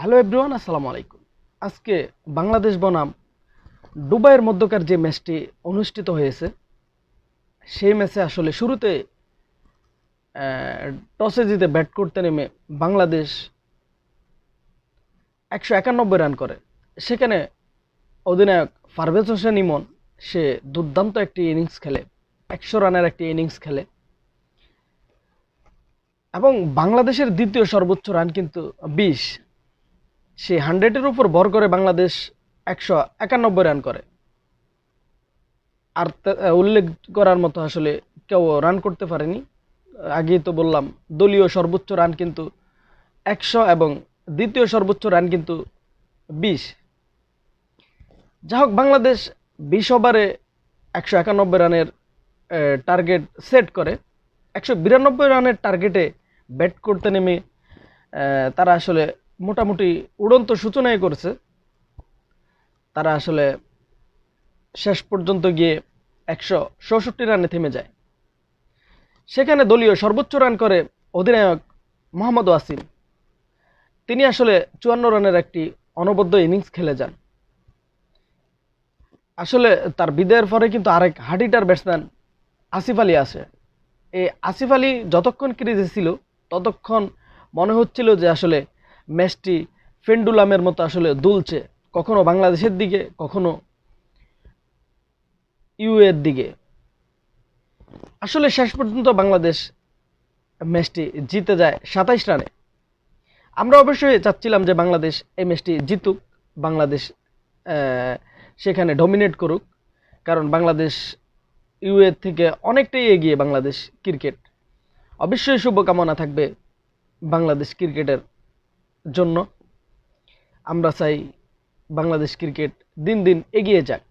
Hello everyone, আসসালামু আলাইকুম। আজকে বাংলাদেশ বনাম দুবাইয়ের মধ্যকার যে ম্যাচটি অনুষ্ঠিত হয়েছে, সেই ম্যাচে আসলে শুরুতে টসে জিতে ব্যাট করতে নেমে বাংলাদেশ 191 রান করে। সেখানে অধিনায়ক পারভেজ হোসেন ইমন সে দুর্দান্ত একটি ইনিংস খেলে, 100 রানের একটি ইনিংস খেলে এবং বাংলাদেশের দ্বিতীয় সর্বোচ্চ রান কিন্তু 20। সে 100-এর উপর ভর করে বাংলাদেশ 191 রান করে। আর উল্লেখ করার মতো আসলে কেউ রান করতে পারেনি। আগেই তো বললাম, দলীয় সর্বোচ্চ রান কিন্তু 100 এবং দ্বিতীয় সর্বোচ্চ রান কিন্তু 20। যা হোক, বাংলাদেশ 20 ওভারে 191 রানের টার্গেট সেট করে। 192 রানের টার্গেটে ব্যাট করতে নেমে তারা আসলে মোটামুটি উড়ন্ত সূচনাই করেছে। তারা আসলে শেষ পর্যন্ত গিয়ে 166 রানে থেমে যায়। সেখানে দলীয় সর্বোচ্চ রান করে অধিনায়ক মোহাম্মদ ওয়াসিম। তিনি আসলে 54 রানের একটি অনবদ্য ইনিংস খেলে যান। আসলে তার বিদায়ের পরে কিন্তু আরেক হার্ড-হিটার ব্যাটসম্যান আসিফ আলী আসে। এই আসিফ আলী যতক্ষণ ক্রিজে ছিল ততক্ষণ মনে হচ্ছিল যে আসলে ম্যাচটি পেন্ডুলামের মতো আসলে দুলছে, কখনো বাংলাদেশের দিকে, কখনো ইউএর দিকে। আসলে শেষ পর্যন্ত বাংলাদেশ ম্যাচটি জিতে যায় 27 রানে। আমরা অবশ্যই চাচ্ছিলাম যে বাংলাদেশ এই ম্যাচটি জিতুক, বাংলাদেশ সেখানে ডমিনেট করুক, কারণ বাংলাদেশ ইউএর থেকে অনেকটাই এগিয়ে বাংলাদেশ ক্রিকেট। অবশ্যই শুভকামনা থাকবে বাংলাদেশ ক্রিকেটের জন্য। আমরা চাই বাংলাদেশ ক্রিকেট দিন দিন এগিয়ে যাক।